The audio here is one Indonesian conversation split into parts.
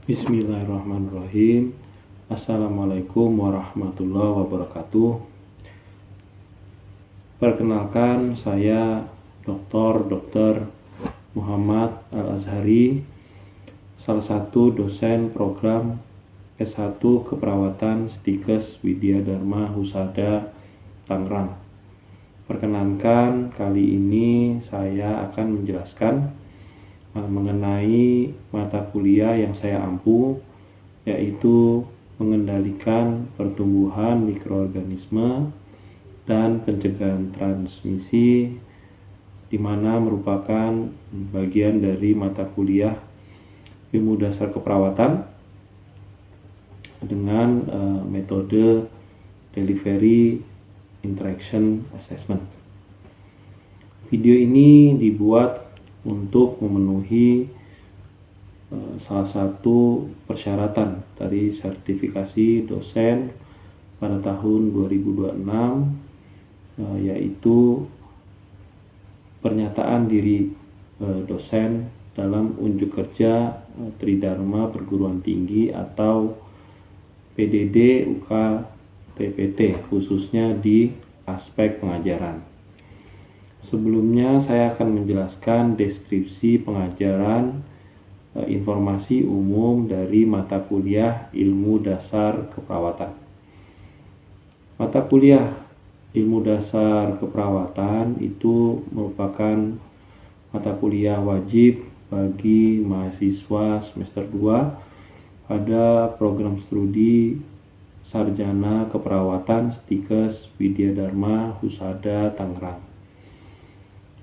Bismillahirrahmanirrahim. Assalamualaikum warahmatullahi wabarakatuh. Perkenalkan, saya Dr. Muhammad Al-Azhari, salah satu dosen program S1 Keperawatan Stikes Widya Dharma Husada, Tangerang. Perkenankan, kali ini saya akan menjelaskan mengenai mata kuliah yang saya ampu, yaitu mengendalikan pertumbuhan mikroorganisme dan pencegahan transmisi, di mana merupakan bagian dari mata kuliah ilmu dasar keperawatan dengan metode delivery interaction assessment. Video ini dibuat untuk memenuhi salah satu persyaratan dari sertifikasi dosen pada tahun 2026, yaitu pernyataan diri dosen dalam unjuk kerja Tridharma Perguruan Tinggi atau PDD UK TPT, khususnya di aspek pengajaran. Sebelumnya saya akan menjelaskan deskripsi pengajaran informasi umum dari mata kuliah ilmu dasar keperawatan. Mata kuliah ilmu dasar keperawatan itu merupakan mata kuliah wajib bagi mahasiswa semester 2 pada program studi Sarjana Keperawatan Stikes Widya Dharma Husada, Tangerang.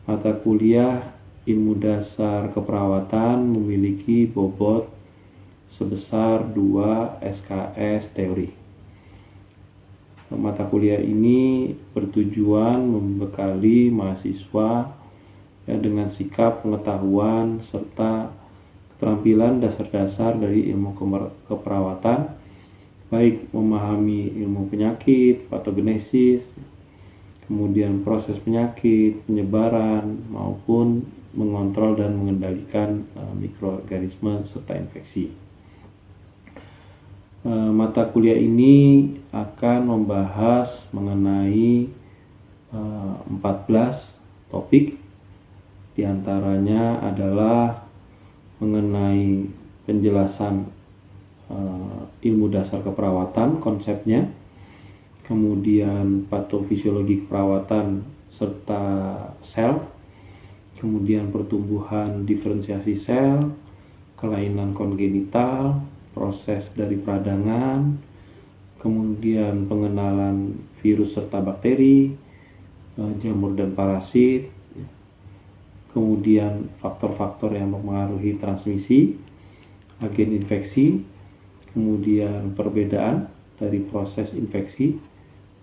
Mata kuliah ilmu dasar keperawatan memiliki bobot sebesar 2 SKS teori. Mata kuliah ini bertujuan membekali mahasiswa dengan sikap pengetahuan serta keterampilan dasar-dasar dari ilmu keperawatan, baik memahami ilmu penyakit, patogenesis, kemudian proses penyakit, penyebaran, maupun mengontrol dan mengendalikan mikroorganisme serta infeksi. Mata kuliah ini akan membahas mengenai 14 topik, diantaranya adalah mengenai penjelasan ilmu dasar keperawatan, konsepnya, kemudian patofisiologi keperawatan serta sel, kemudian pertumbuhan diferensiasi sel, kelainan kongenital, proses dari peradangan, kemudian pengenalan virus serta bakteri, jamur dan parasit, kemudian faktor-faktor yang mempengaruhi transmisi, agen infeksi, kemudian perbedaan dari proses infeksi,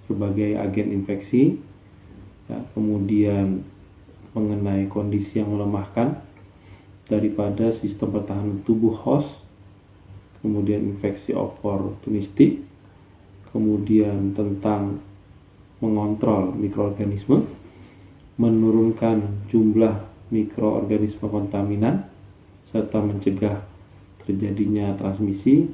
berbagai agen infeksi, kemudian mengenai kondisi yang melemahkan daripada sistem pertahanan tubuh host, kemudian infeksi oportunistik, kemudian tentang mengontrol mikroorganisme, menurunkan jumlah mikroorganisme kontaminan, serta mencegah terjadinya transmisi,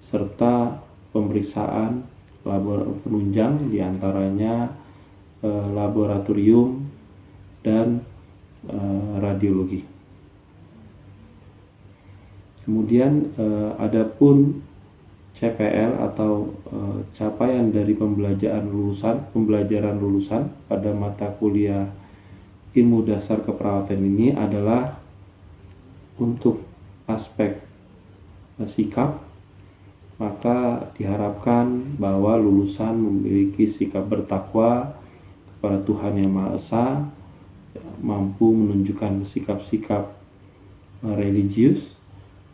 serta pemeriksaan penunjang, diantaranya laboratorium dan radiologi. Kemudian adapun CPL atau capaian dari pembelajaran lulusan pada mata kuliah ilmu dasar keperawatan ini adalah untuk aspek sikap, maka diharapkan bahwa lulusan memiliki sikap bertakwa kepada Tuhan Yang Maha Esa, mampu menunjukkan sikap-sikap religius,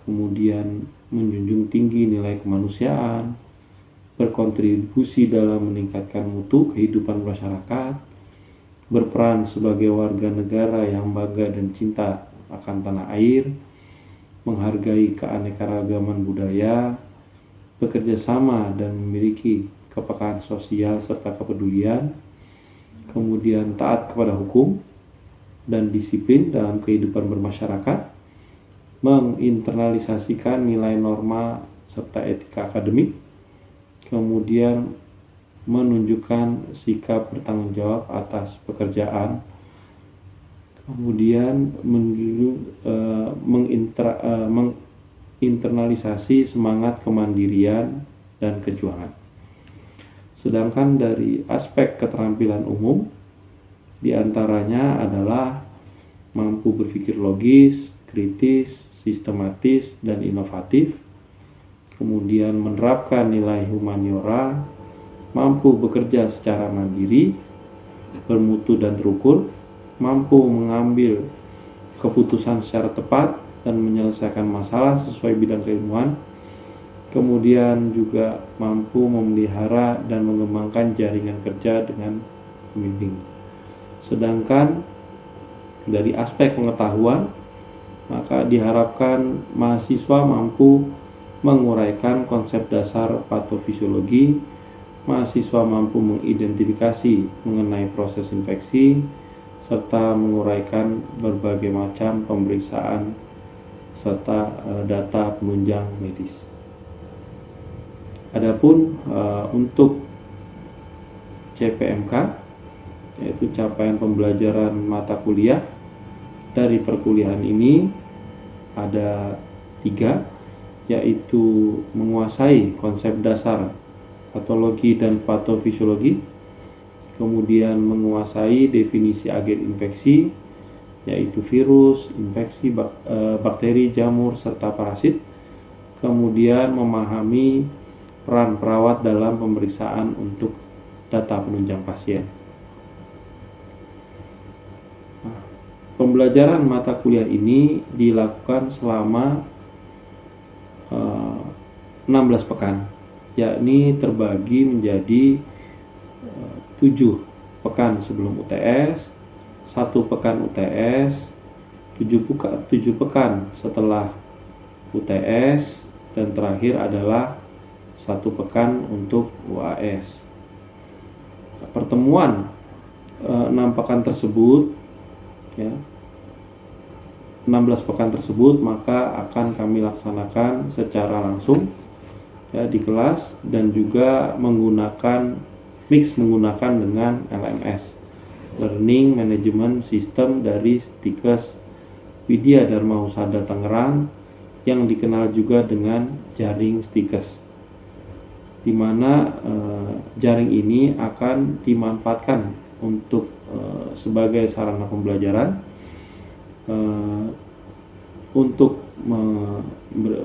kemudian menjunjung tinggi nilai kemanusiaan, berkontribusi dalam meningkatkan mutu kehidupan masyarakat, berperan sebagai warga negara yang bangga dan cinta akan tanah air, menghargai keanekaragaman budaya, bekerja sama dan memiliki kepekaan sosial serta kepedulian, kemudian taat kepada hukum dan disiplin dalam kehidupan bermasyarakat, menginternalisasikan nilai norma serta etika akademik, kemudian menunjukkan sikap bertanggung jawab atas pekerjaan, kemudian menginternalisasi semangat kemandirian dan kejuangan. Sedangkan dari aspek keterampilan umum, diantaranya adalah mampu berpikir logis, kritis, sistematis, dan inovatif, kemudian menerapkan nilai humaniora, mampu bekerja secara mandiri, bermutu dan terukur, mampu mengambil keputusan secara tepat dan menyelesaikan masalah sesuai bidang keilmuan, kemudian juga mampu memelihara dan mengembangkan jaringan kerja dengan pembimbing. Sedangkan dari aspek pengetahuan, maka diharapkan mahasiswa mampu menguraikan konsep dasar patofisiologi, mahasiswa mampu mengidentifikasi mengenai proses infeksi, serta menguraikan berbagai macam pemeriksaan serta data penunjang medis. Adapun untuk CPMK, yaitu capaian pembelajaran mata kuliah dari perkuliahan ini ada 3, yaitu menguasai konsep dasar patologi dan patofisiologi, kemudian menguasai definisi agen infeksi, yaitu virus, infeksi, bakteri, jamur, serta parasit, kemudian memahami peran perawat dalam pemeriksaan untuk data penunjang pasien. Pembelajaran mata kuliah ini dilakukan selama 16 pekan, yakni terbagi menjadi 7 pekan sebelum UTS, 1 pekan UTS, 7 pekan setelah UTS, dan terakhir adalah 1 pekan untuk UAS. Pertemuan 6 pekan tersebut, 16 pekan tersebut maka akan kami laksanakan secara langsung di kelas, dan juga menggunakan dengan LMS, Learning Management System dari Stikes Widya Dharma Husada Tangerang, yang dikenal juga dengan jaring Stikes, di mana jaring ini akan dimanfaatkan untuk sebagai sarana pembelajaran, untuk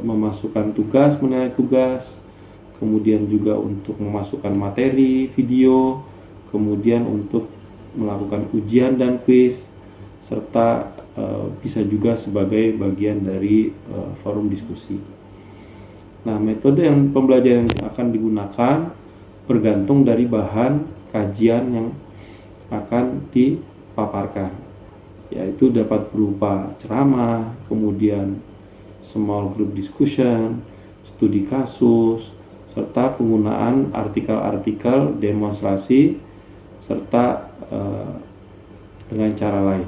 memasukkan tugas, menilai tugas, kemudian juga untuk memasukkan materi, video, kemudian untuk melakukan ujian dan kuis, serta bisa juga sebagai bagian dari forum diskusi. Nah, metode pembelajaran yang akan digunakan bergantung dari bahan kajian yang akan dipaparkan, yaitu dapat berupa ceramah, kemudian small group discussion, studi kasus, serta penggunaan artikel-artikel demonstrasi, serta dengan cara lain.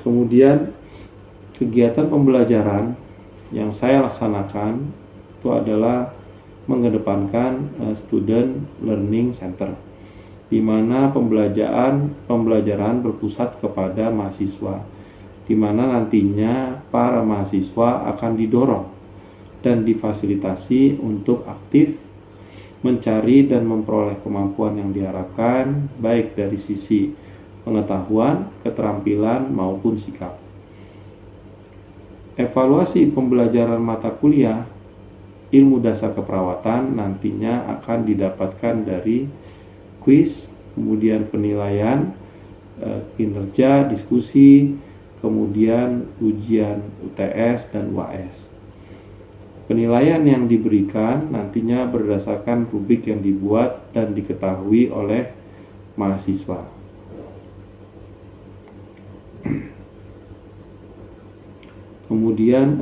Kemudian kegiatan pembelajaran yang saya laksanakan itu adalah mengedepankan student learning center, di mana pembelajaran berpusat kepada mahasiswa, di mana nantinya para mahasiswa akan didorong dan difasilitasi untuk aktif mencari dan memperoleh kemampuan yang diharapkan, baik dari sisi pengetahuan, keterampilan, maupun sikap. Evaluasi pembelajaran mata kuliah ilmu dasar keperawatan nantinya akan didapatkan dari kuis, kemudian penilaian kinerja, diskusi, kemudian ujian UTS dan UAS. Penilaian yang diberikan nantinya berdasarkan rubrik yang dibuat dan diketahui oleh mahasiswa. Kemudian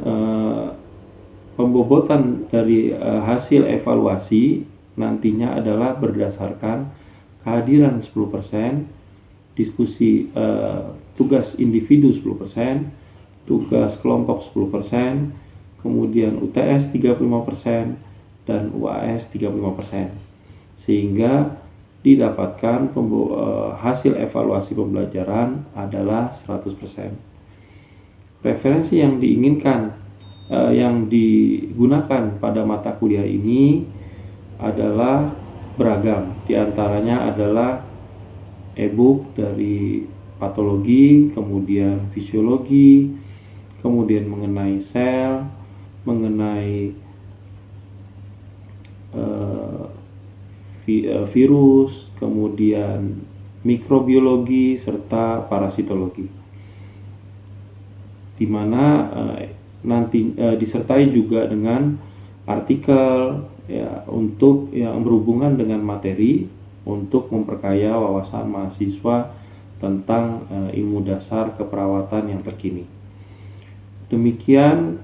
pembobotan dari hasil evaluasi nantinya adalah berdasarkan kehadiran 10%, diskusi tugas individu 10%, tugas kelompok 10%, kemudian UTS 35%, dan UAS 35%. Sehingga didapatkan hasil evaluasi pembelajaran adalah 100%. Referensi yang diinginkan yang digunakan pada mata kuliah ini adalah beragam. Di antaranya adalah e-book dari patologi, kemudian fisiologi, kemudian mengenai sel, mengenai virus, kemudian mikrobiologi, serta parasitologi, di mana nanti disertai juga dengan artikel ya untuk yang berhubungan dengan materi untuk memperkaya wawasan mahasiswa tentang ilmu dasar keperawatan yang terkini. Demikian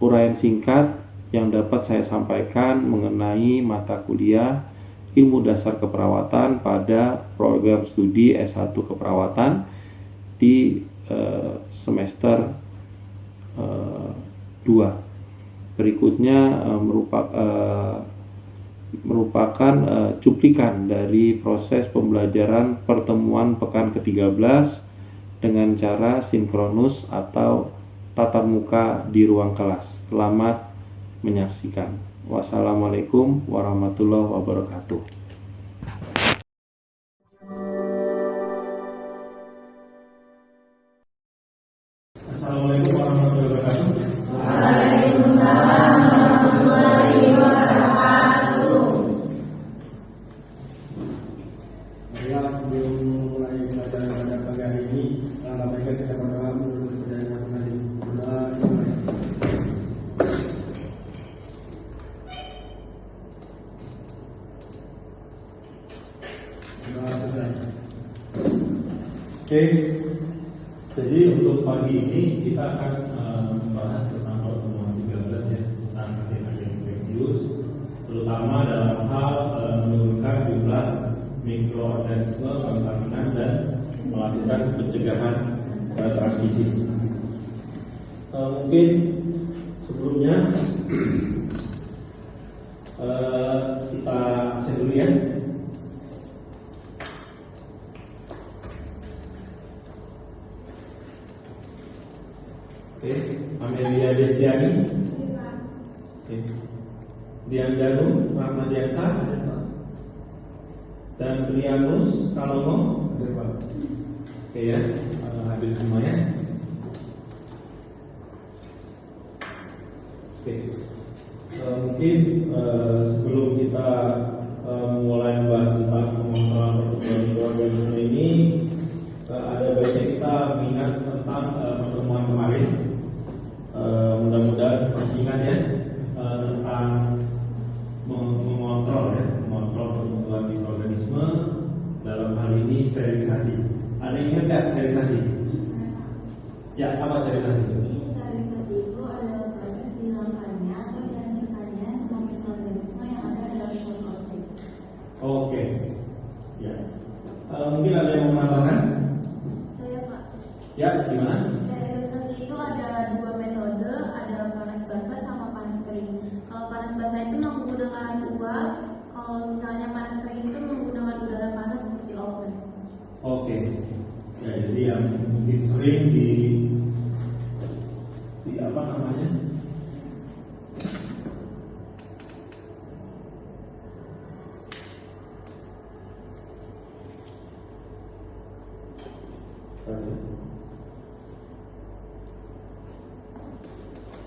uraian singkat yang dapat saya sampaikan mengenai mata kuliah ilmu dasar keperawatan pada program studi S1 keperawatan di semester 2. Berikutnya merupakan cuplikan dari proses pembelajaran pertemuan pekan ke-13 dengan cara sinkronus atau tatap muka di ruang kelas. Selamat menyaksikan. Wassalamualaikum warahmatullahi wabarakatuh. Assalamualaikum warahmatullahi wabarakatuh. Waalaikumsalam warahmatullahi wabarakatuh. Marilah sebelum mulai pelajaran pada pagi hari ini, baiknya kita berdoa menurut perjalanan kembali. Berdoa dimulai. Doa selesai. Oke. Jadi untuk pagi ini kita akan membahas tentang pertemuan 13 ya, tentang hati-hati infeksius, terutama dalam hal menurunkan jumlah mikroorganisme kontaminan dan melakukan pencegahan transmisi. Mungkin sebelumnya kita absen dulu ya. Oke, Amelia Destiani. Oke. Dian Danu, Rahmadiansa, dan Brianus Kalomo. Oke ya, hadir semuanya. Oke. Mungkin sebelum kita mulai membahas tentang pengontrolan pertumbuhan mikroorganisme ini, ada baiknya kita mengingat tentang pertemuan kemarin. Mudah-mudahan masih ingat ya tentang mengontrol pertumbuhan mikroorganisme, dalam hal ini sterilisasi. Ada yang ingat nggak sterilisasi? Ya, apa sterilisasi? Sterilisasi itu adalah proses dihilangkannya atau dihancurkannya semua mikroorganisme yang ada dalam suatu objek. Oke. Ya. Mungkin ada yang mau menambahkan? Saya Pak. Ya, gimana? Sterilisasi itu ada dua metode, ada panas basah sama panas kering. Kalau panas basah itu menggunakan uap, kalau misalnya panas kering itu menggunakan udara panas seperti oven. Oke. Ya, jadi yang mungkin sering di apa namanya?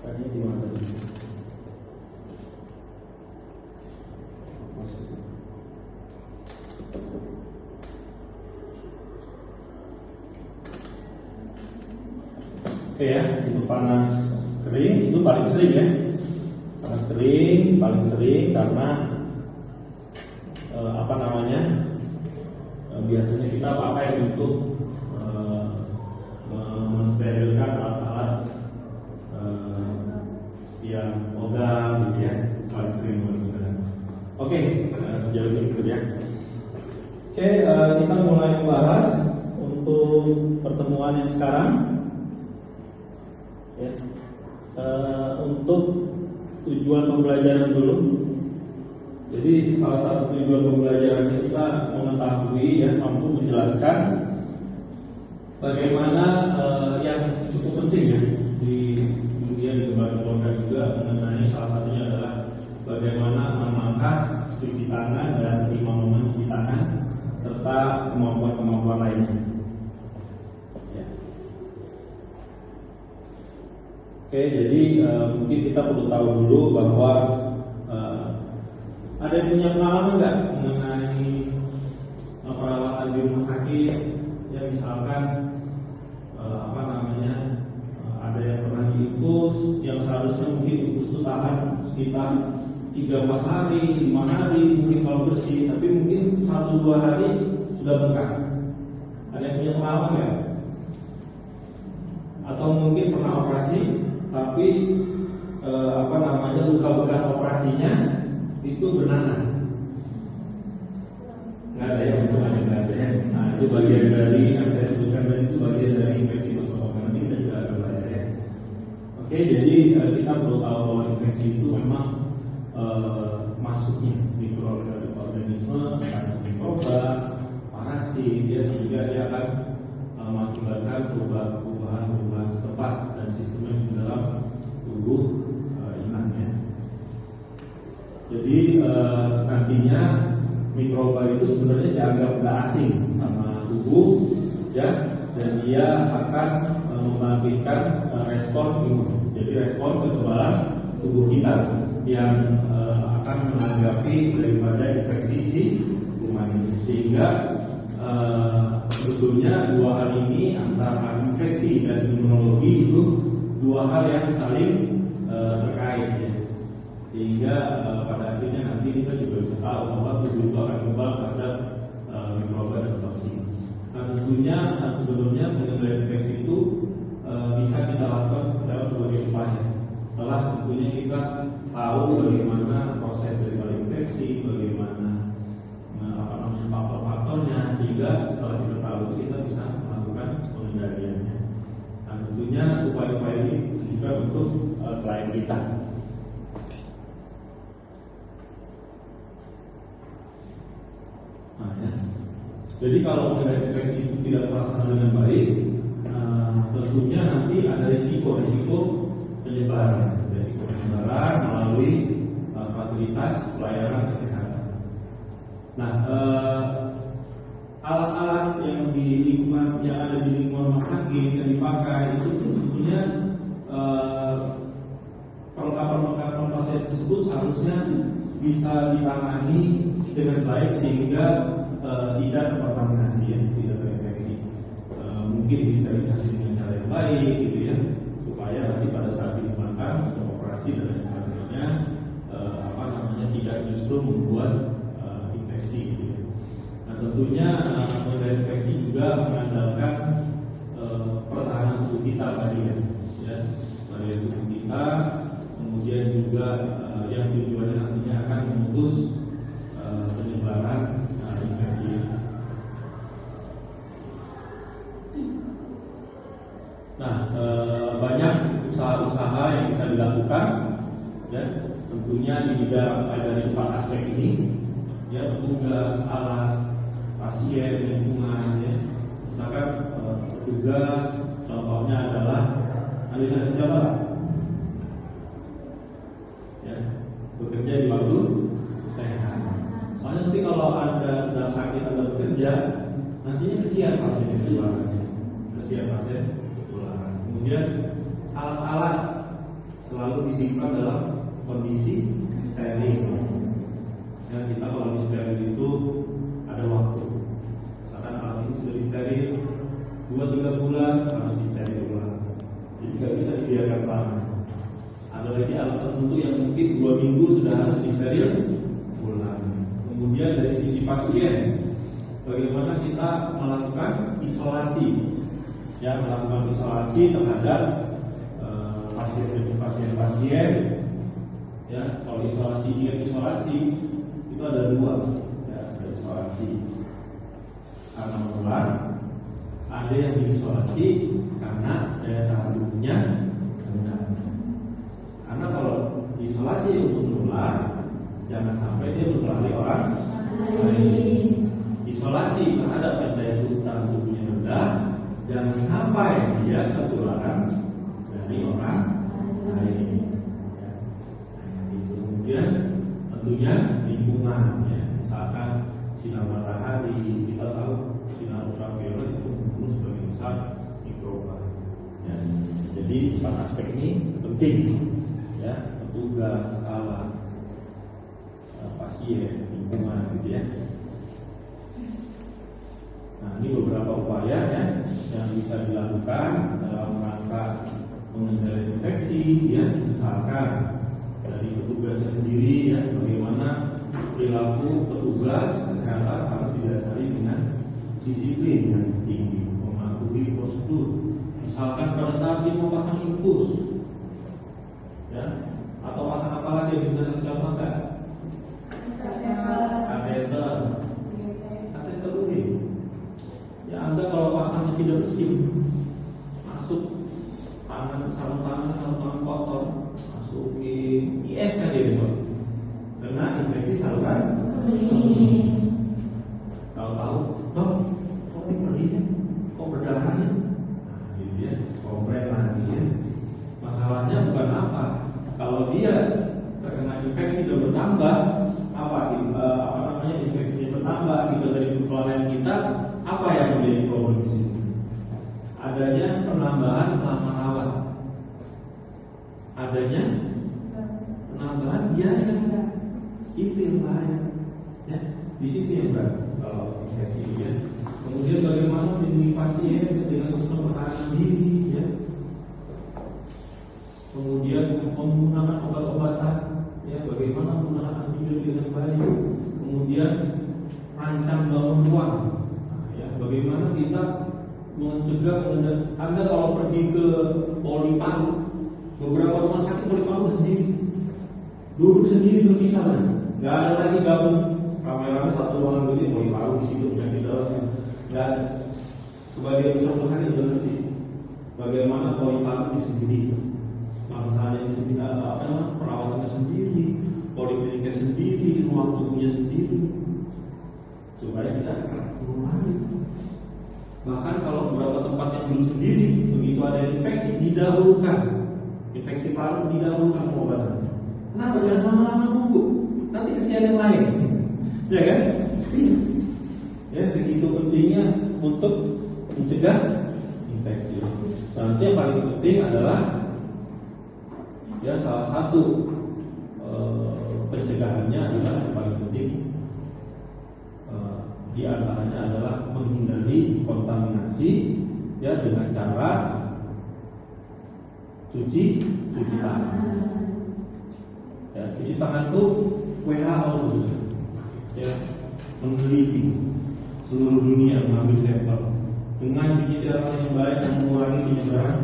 Tadi di mana tadi? Oke ya, itu panas kering itu paling sering ya. Panas kering paling sering karena apa namanya? Biasanya kita pakai untuk mensterilkan alat-alat yang logam gitu ya, paling sering menggunakan. Oke, sejauh ini gitu ya. Oke, kita mulai membahas untuk pertemuan yang sekarang, ya, untuk tujuan pembelajaran dulu. Jadi salah satu tujuan pembelajarannya kita mengetahui, ya, mampu menjelaskan bagaimana yang cukup penting, ya, di dunia dikembangkan juga mengenai salah satunya adalah bagaimana memangkas cuci tangan dan 5 momen cuci tangan serta kemampuan-kemampuan lainnya. Ya. Oke, jadi mungkin kita perlu tahu dulu bahwa ada yang punya pengalaman nggak mengenai perawatan di rumah sakit? Ya, misalkan ada yang pernah diinfus, yang seharusnya mungkin infus itu tahan sekitar 3-4 hari, 5 hari mungkin kalau bersih, tapi mungkin 1-2 hari sudah bengkak. Ada yang punya pengalaman nggak? Atau mungkin pernah operasi, tapi luka bekas operasinya itu bernanah. Nggak ada ya, untuk nggak ada ya. Nah, itu bagian dari yang saya sebutkan tadi, itu bagian dari infeksi nosocomial. Nanti kita juga akan belajar ya. Oke, jadi kita perlu tahu bahwa infeksi itu memang masuknya mikroorganisme, mikroba, parasit, ya, sehingga dia akan mengakibatkan perubahan setempat dan sistem di dalam tubuh inangnya. Jadi nantinya mikroba itu sebenarnya dianggap tidak asing sama tubuh, ya, dan dia akan membangkitkan respon imun. Jadi respon kekebalan tubuh kita yang akan menanggapi daripada infeksi si kuman ini. Sehingga sebetulnya dua hal ini, antara infeksi dan imunologi, itu dua hal yang saling terkait, ya. Sehingga pada akhirnya nanti kita juga bisa tahu bahwa tubuh itu akan kebal terhadap mikroba dan toksin. Nah, tentunya sebelumnya pengendalian infeksi itu bisa kita lakukan dalam berbagai upaya. Setelah tentunya kita tahu bagaimana proses dari infeksi, bagaimana faktor-faktornya, sehingga setelah kita tahu itu kita bisa melakukan pengendaliannya. Nah, tentunya upaya-upaya ini juga untuk klien kita. Nah, ya. Jadi kalau pengendalian infeksi itu tidak terlaksana dengan baik, tentunya nanti ada risiko penyebaran melalui fasilitas pelayanan kesehatan. Nah, alat-alat yang ada di lingkungan rumah sakit yang dipakai itu sebetulnya perlengkapan pasien tersebut seharusnya bisa ditangani dengan baik sehingga tidak terkontaminasi, ya, tidak terinfeksi. Mungkin disterilisasi dengan cara yang baik, gitu ya, supaya nanti pada saat digunakan untuk operasi dan lain sebagainya tidak justru membuat infeksi, gitu ya. Nah, tentunya pengendalian infeksi juga mengandalkan pertahanan tubuh kita tadi, ya, dari tubuh kita, kemudian juga yang tujuannya nantinya akan memutus penyebaran infeksi. Nah, banyak usaha-usaha yang bisa dilakukan, ya, tentunya di bidang dari 4 aspek ini, ya, tugas, alat, pasien, lingkungan, ya. Misalkan tugas, contohnya adalah analisa senjata, ya, bekerja di waktu sehat. Soalnya nanti kalau Anda sedang sakit, Anda bekerja, nantinya kesian pasien ketularan. Kemudian alat-alat selalu disimpan dalam kondisi steril. Ya, kita kalau di steril itu ada waktu. Misalkan alat ini sudah disteril 2-3 bulan, harus disteril ulang. Jadi tidak bisa dibiarkan selama. Ada lagi alat tertentu yang mungkin 2 minggu sudah harus disteril ulang. Kemudian dari sisi pasien, bagaimana kita melakukan isolasi, ya, melakukan isolasi terhadap pasien-pasien, ya. Kalau isolasi itu ada 2, ya, ada isolasi karena menular ada yang diisolasi karena daya tahan tubuhnya rendah. Karena kalau isolasi untuk menular, jangan sampai dia menulari orang lain. Isolasi terhadap yang daya tahan tubuhnya rendah, jangan sampai dia ketularan dari orang lain. Ya. Kemudian tentunya lingkungan, ya. Misalkan sinar matahari, kita tahu sinar ultraviolet itu membunuh sebagian besar mikroba. Ya. Jadi 4 aspek ini penting, ya, petugas, alat, pasien, lingkungan, gitu ya. Nah, ini beberapa upaya ya yang bisa dilakukan dalam rangka mengendalikan infeksi, ya, misalkan dari petugasnya sendiri, ya, bagaimana perilaku petugas kesehatan harus didasari dengan disiplin yang tinggi, mematuhi prosedur. Misalkan pada saat dia mau pasang infus, ya, atau pasang apa lagi yang bisa dilakukan? Kateter urin. Ya, Anda kalau pasangnya tidak bersih, masuk sarung tangan kotor, masukin IS kan dia besok kena infeksi saluran kemih. Tahu-tahu, dok, kok ini perih ya? Kok berdarah ya? Nah, gitu ya, kompres lagi ya. Masalahnya bukan apa, kalau dia terkena infeksi dan bertambah, infeksinya bertambah kita dari kekeluaran kita, apa yang menjadi problem di sini? Adanya penambahan lama rawat, adanya penambahan biaya, itu yang bahaya, ya, di situ yang berat kalau infeksi ya. Kemudian bagaimana melindungi pasien dengan sistem pertahanan diri, ya. Kemudian menggunakan obat-obatan, ya, bagaimana menggunakan antibiotik dengan baik. Kemudian rancang bangun ruang, nah, ya, bagaimana kita mencegah. Anda kalau pergi ke Poli Palu, beberapa rumah sakit Poli Palu sendiri, duduk sendiri berpisah, nggak ada lagi gabung rame-rame satu ruangan gede Poli Palu di situ penyakit dalam, nggak ada. Sebagai besar rumah sakit sudah ngerti bagaimana Poli Palu di sendiri, bangsanya sendiri, perawatannya sendiri, polikliniknya sendiri, ruang tunggunya sendiri, supaya tidak mengulangi. Bahkan kalau beberapa tempat yang belum sendiri, begitu ada infeksi didahulukan, infeksi paru didahulukan pengobatan. Kenapa? Jangan lama-lama nunggu, nanti kesian yang lain, ya kan? Ya, segitu pentingnya untuk mencegah infeksi. Nanti yang paling penting adalah, ya, salah satu pencegahannya adalah yang paling penting di antaranya adalah menghindari kontaminasi, ya, dengan cara cuci tangan. Ya, cuci tangan itu WHO, ya, meneliti seluruh dunia mengambil sampel dengan cuci tangan yang baik mengurangi penyebaran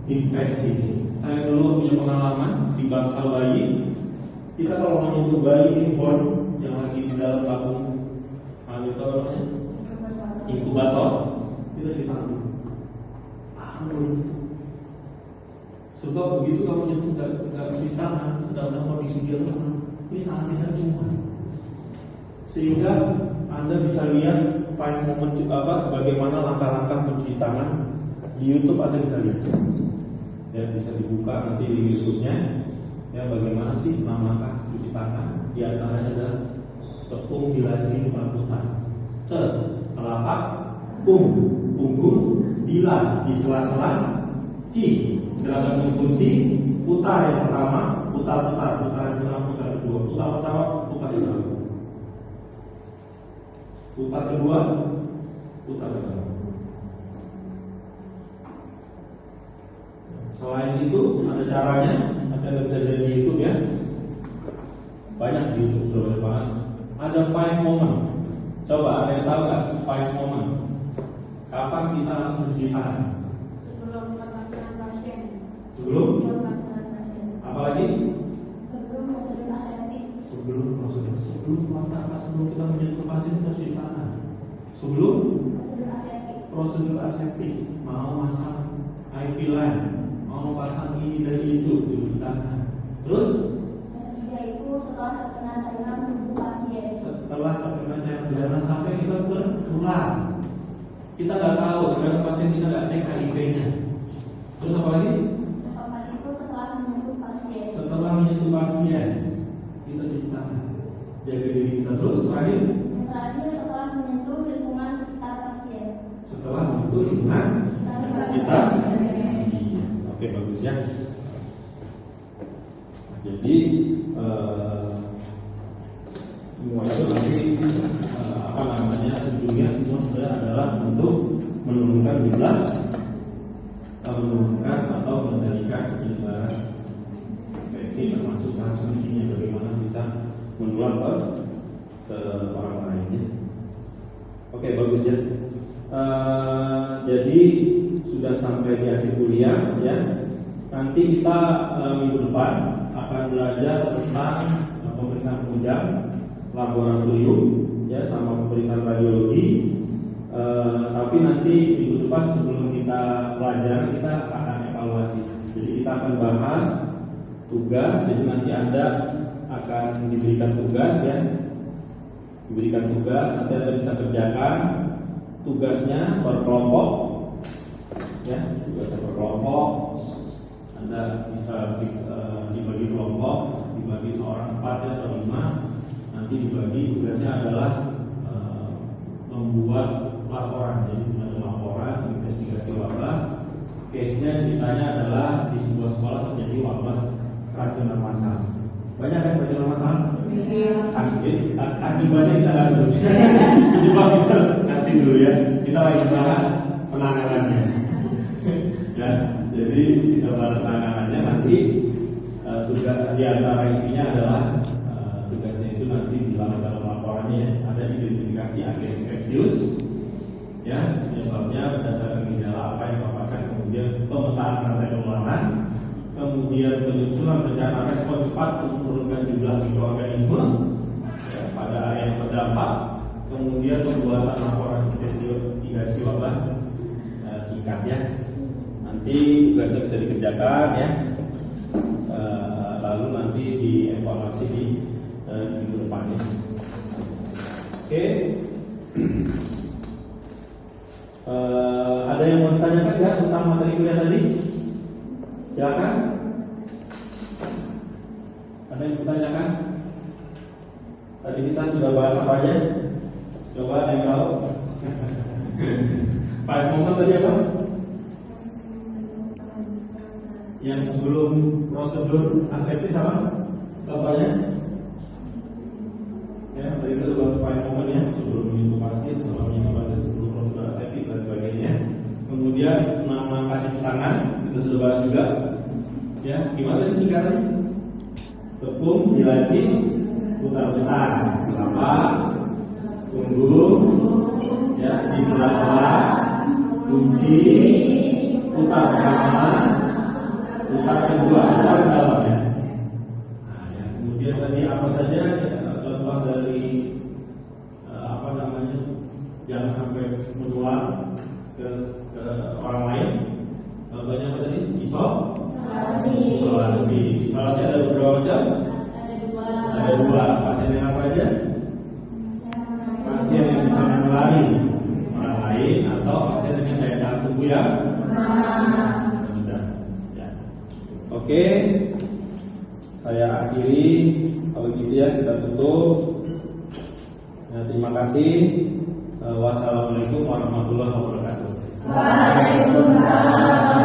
infeksi. Saya dulu punya pengalaman di Bangsal bayi. Kita kalau mau nyentuh bayi newborn yang lagi di dalam tabung inkubator, kita cuci tangan dulu. Sebab begitu kamu nyentuh nggak cuci tangan, dalam kondisi dia ini tangan kita cuma. Sehingga Anda bisa lihat bagaimana langkah-langkah mencuci tangan di YouTube. Anda bisa lihat, ya, bisa dibuka nanti di YouTube-nya, ya, bagaimana sih 6 langkah cuci tangan. Di antaranya adalah tepung dilaji perakutan, telapak punggung, bilah di sela-sela, gerakan kunci, putar yang pertama, putar yang kedua, putar pertama, putar yang kedua, putar kedua, putar kedua. Selain itu ada caranya, Anda bisa lihat di YouTube, ya, banyak di YouTube sudah banyak. Ada 5 moment. Coba ada yang tahu nggak 5 moment? Kapan kita harus mencuci tangan? Sebelum penanganan pasien. Sebelum? Apalagi? Sebelum prosedur aseptik. Sebelum kita menyentuh pasien kita cuci tangan. Sebelum prosedur aseptik. prosedur aseptik, mau masang IV line, mau pasang ini dan itu, cuci tangan. Terus Ketiga itu setelah terkena cairan tubuh pasien. setelah terkena cairan jangan sampai kita berulang. Kita nggak tahu, kadang pasien kita nggak cek HIV-nya. Terus apa lagi? Keempat itu setelah menyentuh pasien. Setelah menyentuh pasien, kita cuci tangan. Jaga diri kita terus. Terakhir, Yang terakhir setelah menyentuh lingkungan sekitar pasien. setelah menyentuh lingkungan kita. Oke, bagus ya. Jadi semua itu nanti apa namanya ujungnya semua sebenarnya adalah untuk menurunkan jumlah menurunkan atau mengendalikan penyebaran infeksi termasuk transmisinya, bagaimana bisa menular ke orang lainnya. Oke, bagus ya. Jadi sudah sampai di akhir kuliah ya. Nanti kita minggu depan akan belajar tentang pemeriksaan penunjang, laboratorium ya, sama pemeriksaan radiologi. Tapi nanti minggu depan sebelum kita belajar kita akan evaluasi. Jadi kita akan bahas tugas. Jadi nanti Anda akan diberikan tugas ya, diberikan tugas. Nanti Anda bisa kerjakan tugasnya berkelompok ya, tugasnya berkelompok. Anda bisa dibagi kelompok, dibagi seorang 4 atau 5. Nanti dibagi tugasnya adalah membuat laporan, jadi membuat laporan investigasi wabah. Case-nya ceritanya adalah di sebuah sekolah terjadi wabah keracunan massal. Banyak kan keracunan massal? Akibatnya kita nggak sebut. Coba kita nanti dulu ya. Kita lagi bahas penanganannya. Ya, jadi kita bahas penanganannya nanti. Tugas di antara isinya adalah tugasnya itu nanti dalam laporannya ada identifikasi agen infeksius, ya, penyebabnya berdasarkan gejala apa yang dipaparkan, kemudian pemetaan rantai penularan, kemudian penyusunan rencana respon cepat untuk menurunkan jumlah mikroorganisme ya, pada area yang terdampak, kemudian pembuatan laporan investigasi wabah singkat ya. Nanti tugasnya bisa dikerjakan ya. Lalu nanti dievaluasi di minggu depannya. Oke. Ada yang mau ditanyakan ya tentang materi kuliah tadi? Silakan. Ada yang ditanyakan? Tadi kita sudah bahas apa aja? Coba ada yang tahu? 5 moment tadi apa? Yang sebelum prosedur asepsi sama contohnya ya, tadi itu baru 5 moment ya, sebelum menyentuh pasien, setelah menyentuh pasien, sebelum prosedur asepsi dan sebagainya. Kemudian 6 langkah cuci tangan kita sudah bahas juga ya. Gimana tadi singkatnya? Tepung, dilacin, putar-putar, sama tunggu ya, di sela-sela kunci, putar ke kanan, putar kedua, putar ke dalam ya. Nah, ya. Kemudian tadi apa saja ya, contoh dari apa namanya, jangan sampai menular ke orang lain. Contohnya apa tadi? Isolasi ada beberapa macam. Ada dua. Pasien yang apa aja? Pasien yang bisa menulari orang lain atau pasien dengan daya tahan tubuh yang rendah. Ya. Oke, saya akhiri. Kalau gitu ya kita tutup. Ya, terima kasih. Wassalamualaikum warahmatullahi wabarakatuh. Waalaikumsalam.